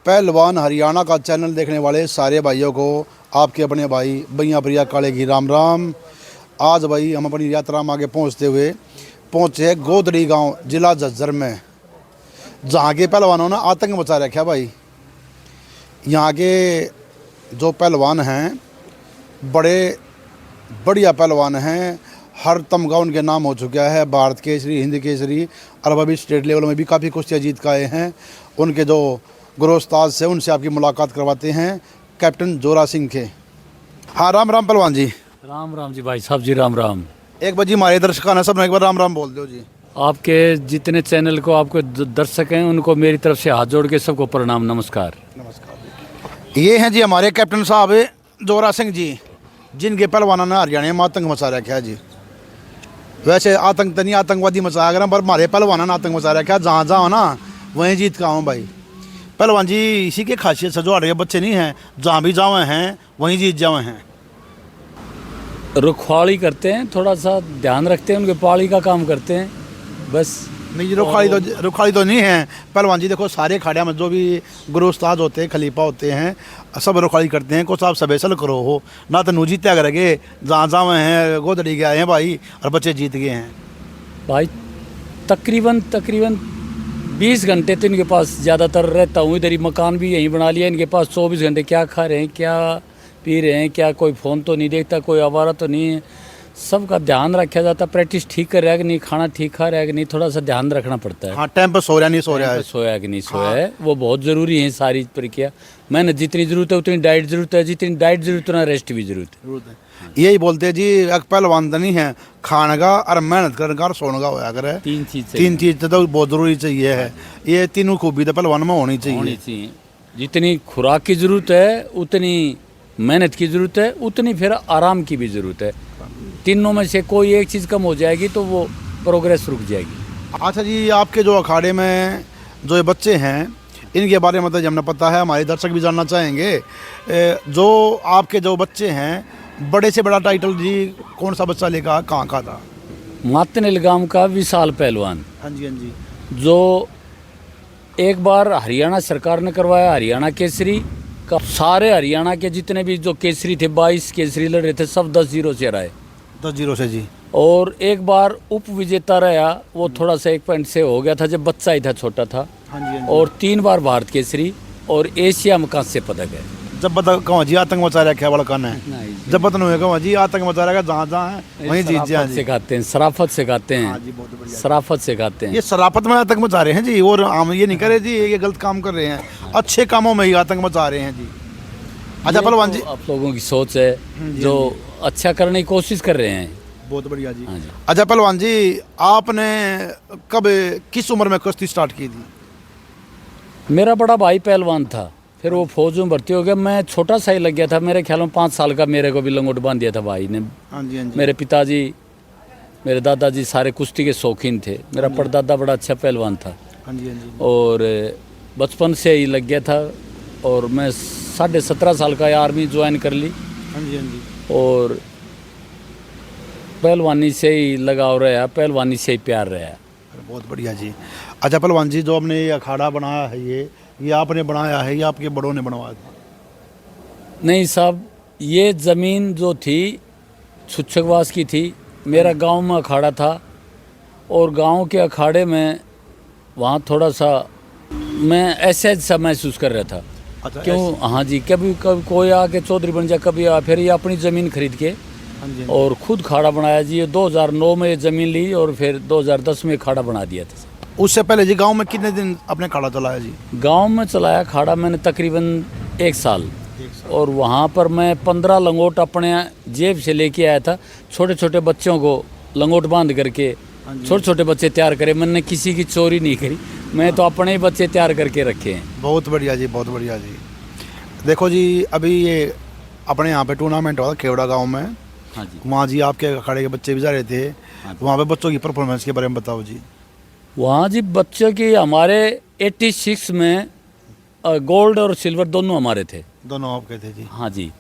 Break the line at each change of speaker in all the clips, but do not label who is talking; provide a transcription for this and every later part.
पहलवान हरियाणा का चैनल देखने वाले सारे भाइयों को आपके अपने भाई भैया प्रिया काले की राम राम। आज भाई हम अपनी यात्रा में आगे पहुँचे गोदड़ी गांव जिला झज्जर में, जहाँ के पहलवानों ने आतंक मचा रखा भाई। यहाँ के जो पहलवान हैं बड़े बढ़िया पहलवान हैं, हर तमगा उनके नाम हो चुका है, भारत केसरी, हिंद केसरी और अभी स्टेट लेवल में भी काफ़ी कुश्तियाँ जीत के आए हैं। उनके जो गुरु उस्ताद से उनसे आपकी मुलाकात करवाते हैं, कैप्टन जोरा सिंह के। हाँ राम राम पहलवान जी।
राम राम जी भाई साहब जी, राम राम।
एक बार जी हमारे दर्शक ने सब एक बार राम राम बोल दो जी।
आपके जितने चैनल को आपको दर्शक हैं उनको मेरी तरफ से हाथ जोड़ के सबको प्रणाम, नमस्कार।
नमस्कार। ये हैं जी हमारे कैप्टन साहब जोरा सिंह जी, जिनके पहलवानों ने हरियाणा में आतंक मचा रखा है जी। वैसे आतंक तो नहीं आतंकवादी मचाया कर, पर हमारे पहलवानों ने आतंक मचा रखा है। जहाँ जाओ ना वहीं जीत का आऊँ भाई। पहलवान जी इसी के खासियत से जो हमारे बच्चे नहीं हैं, जहाँ भी जावे हैं वहीं जीत जावे हैं।
रुखवाड़ी करते हैं, थोड़ा सा ध्यान रखते हैं, उनके पाली का काम करते हैं बस।
नहीं जी रुखाड़ी तो नहीं है पहलवान जी। देखो सारे खाड़िया में जो भी गुरु उस्ताद होते हैं, खलीफा होते हैं, सब रुखाड़ी करते हैं। कुछ आप सबेसल करो हो ना तो नू जीत्या करेंगे। जहाँ जावे हैं गोदड़ी के आए हैं भाई और बच्चे जीत गए हैं
भाई। तकरीबन 20 घंटे तो इनके पास ज़्यादातर रहता हूँ। इधर ही मकान भी यहीं बना लिया इनके पास। 24 घंटे क्या खा रहे हैं, क्या पी रहे हैं, क्या कोई फ़ोन तो नहीं देखता, कोई आवारा तो नहीं है। सबका ध्यान रखा जाता। प्रैक्टिस ठीक कर रहा है कि नहीं, खाना ठीक खा रहा है कि नहीं, थोड़ा सा ध्यान रखना पड़ता है।
हाँ टाइम पर सो रहा नहीं सो रहा है,
सोया कि नहीं सोया है, वो बहुत ज़रूरी है। सारी प्रक्रिया मैंने जितनी ज़रूरत है उतनी डाइट ज़रूरत है, जितनी डाइट ज़रूरत है उतना रेस्ट भी ज़रूरत है।
यही बोलते हैं जी एक पहलवान तो नहीं है खाने का और मेहनत करने का और सोने का होया करे।
तीन चीज़
तो बहुत ज़रूरी चाहिए है। ये तीनों खूबी तो पहलवान में होनी चाहिए।
जितनी खुराक की ज़रूरत है उतनी मेहनत की ज़रूरत है, उतनी फिर आराम की भी ज़रूरत है। तीनों में से कोई एक चीज़ कम हो जाएगी तो वो प्रोग्रेस रुक जाएगी।
अच्छा जी, आपके जो अखाड़े में जो ये बच्चे हैं इनके बारे में तो हमें पता है, हमारे दर्शक भी जानना चाहेंगे। जो आपके जो बच्चे हैं बड़े से बड़ा टाइटल जी कौन सा बच्चा लेगा, कहाँ का था?
मातनेल गांव का विशाल पहलवान।
हाँ जी हाँ जी।
जो एक बार हरियाणा सरकार ने करवाया हरियाणा केसरी का। सारे हरियाणा के जितने भी जो केसरी थे, 22 केसरी लड़ रहे थे, सब 10-0 से हराए।
10-0 से जी।
और एक बार उप विजेता रहा, वो थोड़ा सा 1 पॉइंट से हो गया था जब बच्चा ही था, छोटा था।
हाँ जी।
और 3 बार भारत केसरी और एशिया में कांस्य पदक है।
जब बता कहाँ जी आतंक मचा रखा है, बड़ा कन है जब पता नहीं कहाँ जी आतंक मचा रखा है, जहाँ जहाँ है वहीं जीत जाए।
सिखाते हैं, शराफत सिखाते हैं।
हाँ जी, बहुत बढ़िया।
शराफत सिखाते हैं।
ये शराफत में आतंक मचा रहे हैं जी, और हम ये नहीं करे जी ये गलत काम कर रहे हैं, अच्छे कामों में ही आतंक मचा रहे हैं जी। अच्छा पहलवान जी,
आप लोगों की सोच है जो अच्छा करने की कोशिश कर रहे हैं।
बहुत बढ़िया जी।
हाँ जी।
अच्छा पहलवान जी, आपने कब किस उम्र में कुश्ती स्टार्ट की थी?
मेरा बड़ा भाई पहलवान था, फिर वो फौज में भर्ती हो गया। मैं छोटा सा ही लग गया था, मेरे ख्याल में 5 साल का। मेरे को भी लंगोट बांध दिया था भाई ने।
हाँ जी हाँ जी।
मेरे पिताजी, मेरे दादाजी सारे कुश्ती के शौकीन थे। मेरा परदादा बड़ा अच्छा पहलवान था।
हाँ जी हाँ जी।
और बचपन से ही लग गया था। और मैं 17.5 साल का आर्मी ज्वाइन कर ली।
हाँ जी हाँ जी।
और पहलवानी से ही लगाव रहा, पहलवानी से ही प्यार रहा।
बहुत बढ़िया जी। अच्छा पहलवान जी, जो हमने ये अखाड़ा बनाया है ये आपने बनाया है या आपके बड़ों ने बनवाया था?
नहीं साहब, ये ज़मीन जो थी छुच्छकवास की थी। मेरा गांव में अखाड़ा था और गांव के अखाड़े में वहाँ थोड़ा सा मैं ऐसे सा महसूस कर रहा था।
अच्छा,
क्यों? हाँ जी, कभी कोई आके चौधरी बन जाए, कभी आ, फिर ये अपनी ज़मीन खरीद के और खुद खाड़ा बनाया जी। 2009 में ये ज़मीन ली और फिर 2010 में खाड़ा बना दिया था।
उससे पहले जी गांव में कितने दिन अपने खाड़ा चलाया जी?
गांव में चलाया खाड़ा मैंने तकरीबन 1 साल। और वहाँ पर मैं 15 लंगोट अपने जेब से लेके आया था। छोटे छोटे बच्चों को लंगोट बांध करके छोटे छोटे बच्चे तैयार करे। मैंने किसी की चोरी नहीं करी, मैं तो अपने ही बच्चे तैयार करके रखे हैं।
बहुत बढ़िया जी, बहुत बढ़िया जी। देखो जी, अभी ये अपने यहाँ पे टूर्नामेंट हुआ था खेवड़ा गाँव में।
हाँ जी।
वहाँ जी आपके अखाड़े के बच्चे भी जा रहे थे। वहाँ पे बच्चों की परफॉर्मेंस के बारे में बताओ जी।
वहाँ जी बच्चों की हमारे 86 में गोल्ड और सिल्वर दोनों हमारे थे।
दोनों आपके थे जी?
हाँ जी।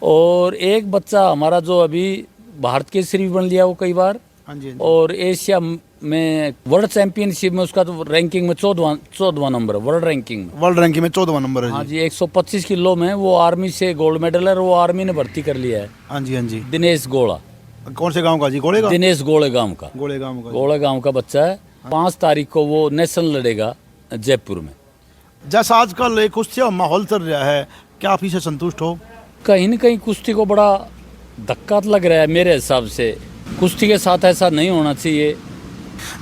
और एक बच्चा हमारा जो अभी भारत केसरी भी बन लिया वो कई बार।
हाँ जी।
और एशिया मैं वर्ल्ड चैंपियनशिप में उसका तो रैंकिंग में 14वां नंबर है, वर्ल्ड रैंकिंग में।
वर्ल्ड रैंकिंग में 14वां नंबर है
हाँ
जी।
जी, 125 किलो में वो आर्मी से गोल्ड मेडल है और वो आर्मी ने भर्ती कर लिया है।
हाँ जी, हाँ जी।
दिनेश गोड़ा,
कौन से गांव का जी? गोड़ेगांव?
दिनेश गोड़ेगांव का,
गोड़ेगांव का जी।
गोड़ेगांव का बच्चा है। 5 तारीख को वो नेशनल लड़ेगा जयपुर में।
जैसा आजकल एक कुश्ती का माहौल चल रहा है, क्या आप इससे संतुष्ट हो?
कहीं न कहीं कुश्ती को बड़ा धक्का लग रहा है मेरे हिसाब से। कुश्ती के साथ ऐसा नहीं होना चाहिए।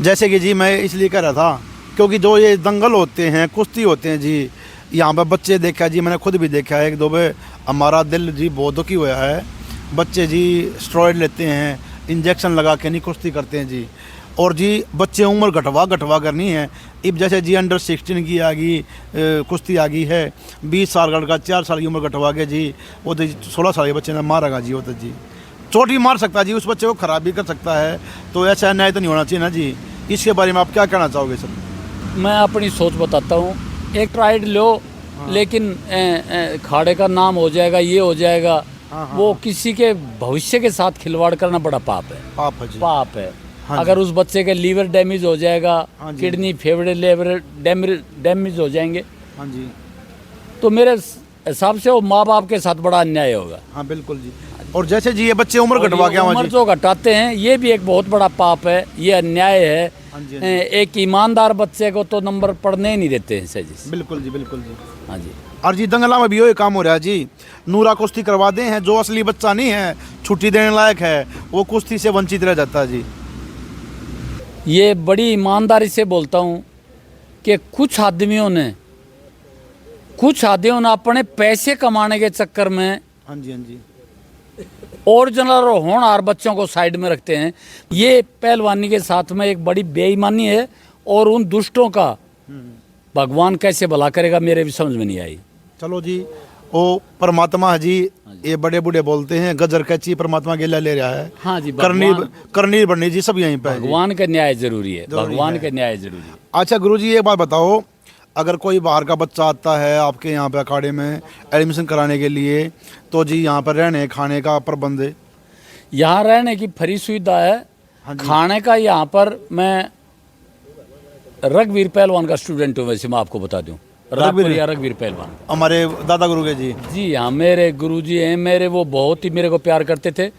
जैसे कि जी मैं इसलिए कह रहा था क्योंकि जो ये दंगल होते हैं, कुश्ती होते हैं जी, यहाँ पर बच्चे देखा जी, मैंने खुद भी देखा है, एक दो बार हमारा दिल जी बहुत दुखी हुआ है। बच्चे जी स्टेरॉइड लेते हैं, इंजेक्शन लगा के नहीं कुश्ती करते हैं जी। और जी बच्चे उम्र घटवा करनी है। अब जैसे जी अंडर 16 की आ गई कुश्ती आ गई है, 20 साल का लड़का 4 साल की उम्र घटवा के जी वो तो 16 साल के बच्चे ने मारेगा जी, वो तो जी चोट ही मार सकता है जी, उस बच्चे को ख़राब भी कर सकता है। तो ऐसा अन्याय तो नहीं होना चाहिए ना जी। इसके बारे में आप क्या कहना चाहोगे सर?
मैं अपनी सोच बताता हूँ। एक ट्राइड लो, लेकिन खाड़े का नाम हो जाएगा, ये हो जाएगा। वो किसी के भविष्य के साथ खिलवाड़ करना बड़ा पाप है।
पाप है जी,
पाप है।
हाँ
अगर उस बच्चे के लीवर डैमेज हो जाएगा,
हाँ जी।
किडनी फेफड़े लीवर डैमेज हो जाएंगे,
हाँ जी,
तो मेरे हिसाब से वो माँ बाप के साथ बड़ा अन्याय होगा।
हाँ बिल्कुल जी। और जैसे जी ये बच्चे उम्र
और
घटवा
ये
के
उम्र
जी,
जो घटाते हैं ये भी एक बहुत बड़ा पाप है, ये अन्याय है।
हाँ जी, हाँ जी।
एक ईमानदार बच्चे को तो नंबर पढ़ने ही नहीं देते हैं सर जी।
बिल्कुल जी, बिल्कुल जी।
हाँ जी।
और जी दंगला में भी वही काम हो रहा है जी, नूरा कुश्ती करवा दे हैं, जो असली बच्चा नहीं है, छुट्टी देने लायक है, वो कुश्ती से वंचित रह जाता है जी।
ये बड़ी ईमानदारी से बोलता हूँ कि कुछ आदमियों ने अपने पैसे कमाने के चक्कर में
हाँ जी, हाँ जी,
ओरिजिनल और होनहार बच्चों को साइड में रखते हैं। ये पहलवानी के साथ में एक बड़ी बेईमानी है और उन दुष्टों का भगवान कैसे भला करेगा मेरे भी समझ में नहीं आई।
चलो जी, वो परमात्मा है जी, ये बड़े बूढ़े बोलते हैं गजर कैची परमात्मा के ले रहा है।
हाँ जी,
करनी बढ़नी जी सब यहीं पे है जी।
भगवान का न्याय जरूरी है,
जरूरी
भगवान
है।
का न्याय जरूरी है।
अच्छा गुरुजी एक बात बताओ, अगर कोई बाहर का बच्चा आता है आपके यहाँ पे अखाड़े में एडमिशन कराने के लिए, तो जी यहाँ पर रहने खाने का प्रबंध है?
यहाँ रहने की फ्री सुविधा है।
हाँ जी।
खाने का यहाँ पर मैं रघुवीर पहलवान का स्टूडेंट हूँ, वैसे मैं आपको बता दूँ। रघुवीर पहलवान
हमारे दादा गुरु के जी।
जी हाँ, मेरे गुरुजी हैं मेरे, वो बहुत ही मेरे को प्यार करते थे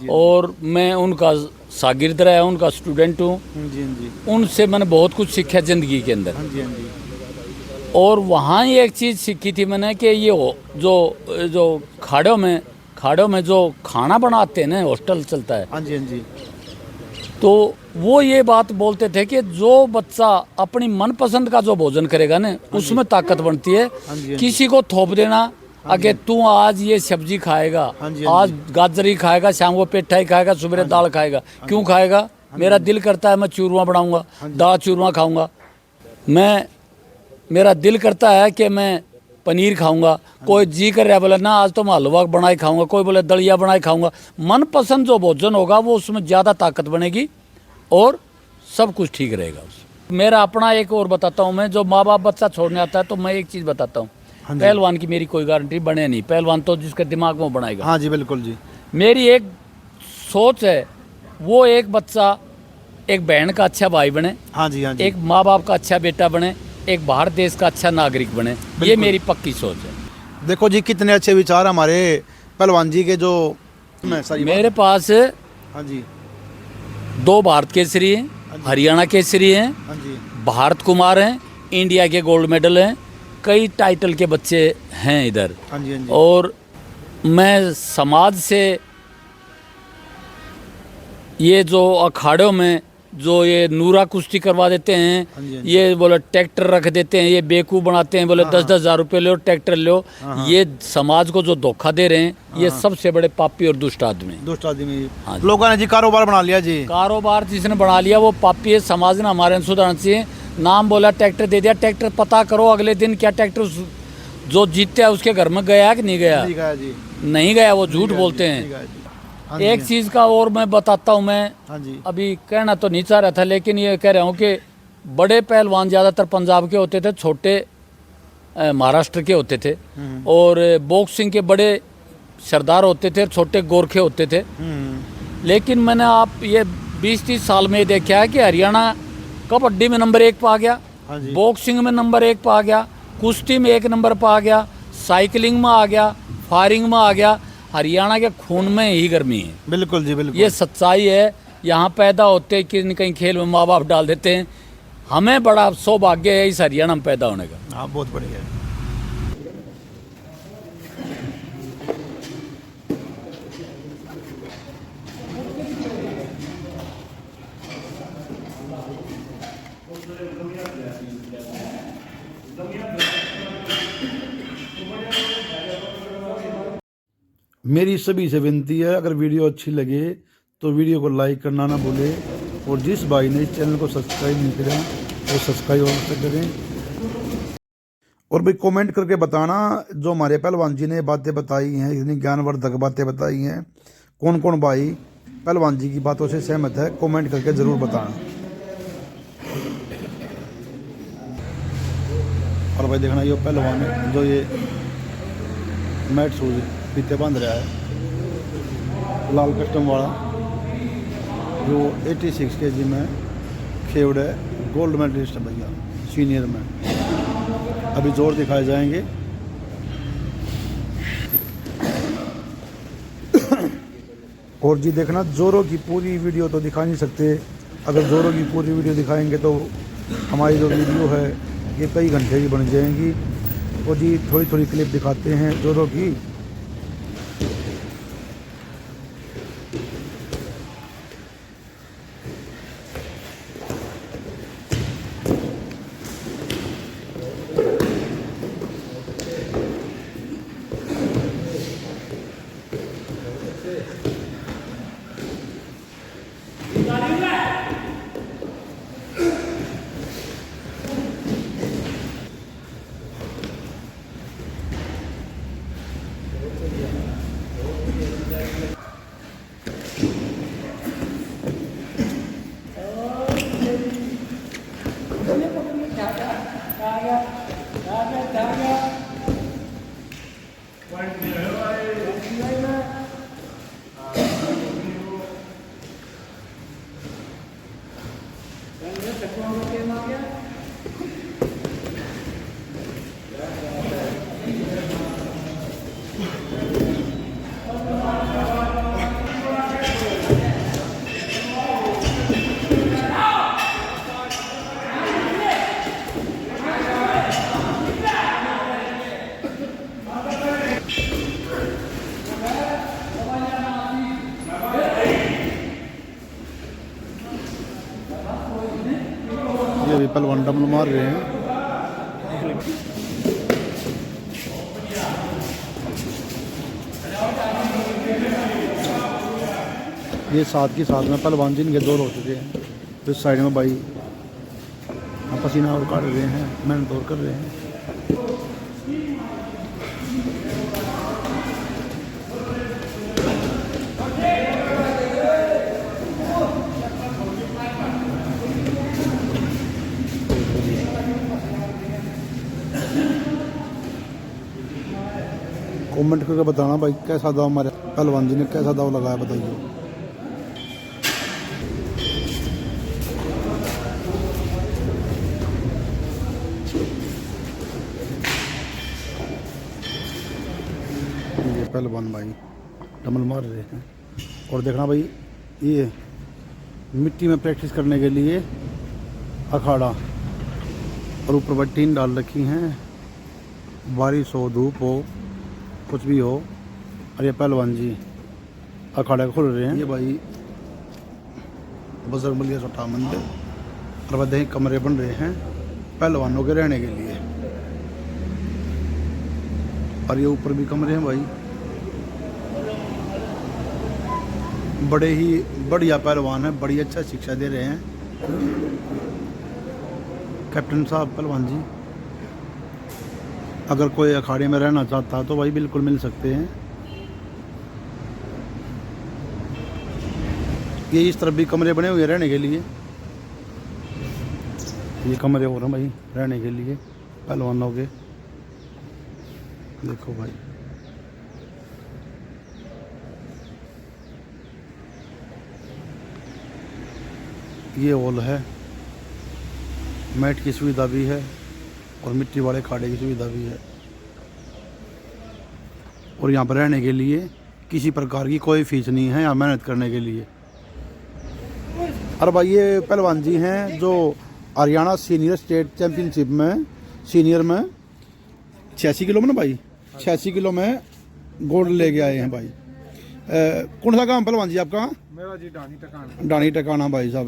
और मैं उनका शागिर्द रहा, उनका स्टूडेंट हूँ।
हाँ जी, हाँ जी,
उनसे मैंने बहुत कुछ सीखा ज़िंदगी के अंदर।
हाँ जी, हाँ जी।
और वहाँ ही एक चीज़ सीखी थी मैंने कि ये जो खाड़ों में जो खाना बनाते हैं ना, हॉस्टल चलता है,
हाँ जी, हाँ जी,
तो वो ये बात बोलते थे कि जो बच्चा अपनी मनपसंद का जो भोजन करेगा ना, उसमें ताकत बनती है।
हाँ जी, हाँ
किसी को थोप देना अगर तू आज ये सब्जी खाएगा,
हाँ जी, हाँ
आज गाजर ही खाएगा, शाम को पेठा ही खाएगा, सुबह दाल खाएगा, क्यों खाएगा? मेरा दिल करता है मैं चूरमा बनाऊंगा, दाल चूरमा खाऊंगा। मेरा दिल करता है कि मैं पनीर खाऊंगा। कोई जी कर रहा है बोले ना आज तो मैं हलवा बनाए खाऊंगा, कोई बोले दलिया बनाए खाऊंगा। मनपसंद जो भोजन होगा वो उसमें ज़्यादा ताकत बनेगी और सब कुछ ठीक रहेगा उसमें। मेरा अपना एक और बताता हूँ, मैं जो माँ बाप बच्चा छोड़ने आता है तो मैं एक चीज़ बताता हूँ, पहलवान की मेरी कोई गारंटी बने नहीं, पहलवान तो जिसके दिमाग में वो बनाएगा।
हाँ जी, बिल्कुल जी।
मेरी एक सोच है, वो एक बच्चा एक बहन का अच्छा भाई बने,
हाँ जी, हाँ जी।
एक माँ बाप का अच्छा बेटा बने, एक भारत देश का अच्छा नागरिक बने। ये मेरी पक्की सोच है।
देखो जी कितने अच्छे विचार हमारे पहलवान जी के, जो
मेरे पास
हाँ जी,
2 भारत केसरी हैं, हरियाणा केसरी हैं,
हाँ जी,
भारत कुमार हैं, इंडिया के गोल्ड मेडल हैं, कई टाइटल के बच्चे हैं इधर।
हाँ जी, हाँ जी।
और मैं समाज से ये जो अखाड़ों में जो ये नूरा कुश्ती करवा देते हैं,
हाँ जी, हाँ जी।
ये बोले ट्रैक्टर रख देते हैं, ये बेवकूफ़ बनाते हैं, बोले 10-10 हज़ार रुपये लो ट्रैक्टर लो, ये समाज को जो धोखा दे रहे हैं, ये सबसे बड़े पापी और दुष्ट आदमी हैं।
दुष्ट आदमी
हाँ जी।
लोगों ने जी कारोबार बना लिया जी।
कारोबार जिसने बना लिया वो पापी है। समाज ने हमारे सुधारना चाहिए। नाम बोला ट्रैक्टर दे दिया, ट्रैक्टर पता करो अगले दिन क्या ट्रैक्टर जो जीतते है उसके घर में गया कि नहीं गया?
ठीक है जी,
नहीं गया, वो झूठ बोलते
ठीक
हैं।
है जी। हाँ जी,
एक चीज़ का और मैं बताता हूँ, मैं
हाँ जी,
अभी कहना तो नहीं चाह रहा था लेकिन ये कह रहा हूँ कि बड़े पहलवान ज़्यादातर पंजाब के होते थे, छोटे महाराष्ट्र के होते थे, और बॉक्सिंग के बड़े सरदार होते थे, छोटे गोरखे होते थे। लेकिन मैंने आप ये 20-30 साल में देखा है कि हरियाणा कबड्डी में नंबर 1 पा गया,
हाँ जी।
बॉक्सिंग में नंबर 1 पा गया, कुश्ती में 1 नंबर पा गया, साइकिलिंग में आ गया, फायरिंग में आ गया। हरियाणा के खून में ही गर्मी है।
बिल्कुल जी बिल्कुल।
ये सच्चाई है। यहाँ पैदा होते कहीं न कहीं खेल में माँ बाप डाल देते हैं। हमें बड़ा सौभाग्य है इस हरियाणा में पैदा होने का।
हाँ बहुत बढ़िया है। मेरी सभी से विनती है, अगर वीडियो अच्छी लगे तो वीडियो को लाइक करना ना भूले, और जिस भाई ने इस चैनल को सब्सक्राइब नहीं करा वो सब्सक्राइब अवश्य करें। और भाई कमेंट करके बताना जो हमारे पहलवान जी ने बातें बताई हैं, इतनी ज्ञानवर्धक बातें बताई हैं, कौन कौन भाई पहलवान जी की बातों से सहमत है, कमेंट करके ज़रूर बताना। और भाई देखना ये पहलवान है जो ये मैट शूज पीते बांध रहा है, लाल कस्टम वाला, जो 86 kg में खेवड़ है, गोल्ड मेडलिस्ट है भैया सीनियर में। अभी जोर दिखाए जाएंगे। और जी देखना जोरों की पूरी वीडियो तो दिखा नहीं सकते, अगर जोरों की पूरी वीडियो दिखाएंगे तो हमारी जो वीडियो है ये कई घंटे की बन जाएंगी। और जी थोड़ी थोड़ी क्लिप दिखाते हैं जोरों की। ये भी पहलवान डमल मार रहे हैं। ये साथ के साथ में पहलवान जिनके दौर हो चुके हैं, तो इस साइड में भाई पसीना और काट रहे हैं, मेहनत और कर रहे हैं। कमेंट करके बताना भाई कैसा दाव हमारे पहलवान जी ने कैसा दाव लगाया, बताइए। ये पहलवान भाई डमल मार रहे हैं। और देखना भाई ये मिट्टी में प्रैक्टिस करने के लिए अखाड़ा, और ऊपर भाई टीन डाल रखी हैं, बारिश हो धूप हो कुछ भी हो। और ये पहलवान जी अखाड़ा खोल रहे हैं। ये भाई बजरंग बली छोटा मंदिर, और वह दही कमरे बन रहे हैं पहलवानों के रहने के लिए। और ये ऊपर भी कमरे हैं भाई। बड़े ही बढ़िया पहलवान हैं, बड़ी अच्छा शिक्षा दे रहे हैं कैप्टन साहब पहलवान जी। अगर कोई अखाड़े में रहना चाहता है तो भाई बिल्कुल मिल सकते हैं। ये इस तरफ भी कमरे बने हुए हैं रहने के लिए, ये कमरे हो रहे हैं भाई रहने के लिए पहलवानों के। देखो भाई ये हॉल है, मैट की सुविधा भी है और मिट्टी वाले खाड़े की सुविधा भी है। और यहाँ पर रहने के लिए किसी प्रकार की कोई फीस नहीं है यहाँ मेहनत करने के लिए। और भाई ये पहलवान जी हैं जो हरियाणा सीनियर स्टेट चैम्पियनशिप में सीनियर में 86 किलो में ना भाई 86 किलो में गोल्ड लेके आए हैं भाई। कौन सा काम पहलवान जी आपका?
मेरा जी
डानी टकाना भाई साहब।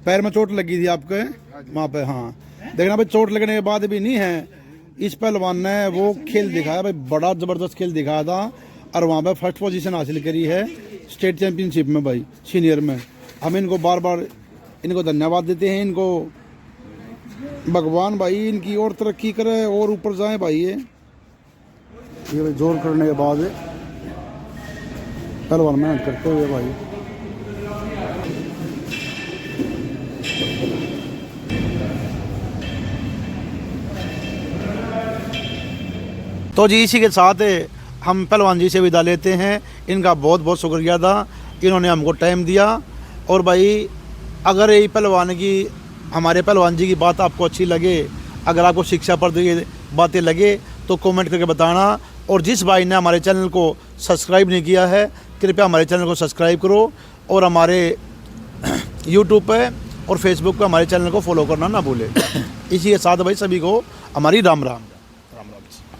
पैर में चोट लगी थी आपके वहाँ पे? हाँ, देखना भाई चोट लगने के बाद भी नहीं है, इस पहलवान ने वो खेल दिखाया भाई, बड़ा ज़बरदस्त खेल दिखाया था और वहाँ पे फर्स्ट पोजीशन हासिल करी है स्टेट चैम्पियनशिप में भाई सीनियर में। हम इनको बार बार इनको धन्यवाद देते हैं। इनको भगवान भाई इनकी और तरक्की करे और ऊपर जाए भाई। ये भाई जोर करने के बाद पहलवान मेहनत करते हुए भाई। तो जी इसी के साथ हम पहलवान जी से विदा लेते हैं। इनका बहुत बहुत शुक्रिया था, इन्होंने हमको टाइम दिया। और भाई अगर ये पहलवान की हमारे पहलवान जी की बात आपको अच्छी लगे, अगर आपको शिक्षा पर बातें लगे तो कमेंट करके बताना। और जिस भाई ने हमारे चैनल को सब्सक्राइब नहीं किया है कृपया हमारे चैनल को सब्सक्राइब करो और हमारे यूट्यूब पे और फेसबुक पे हमारे चैनल को फॉलो करना ना भूलें। इसी के साथ भाई सभी को हमारी राम राम।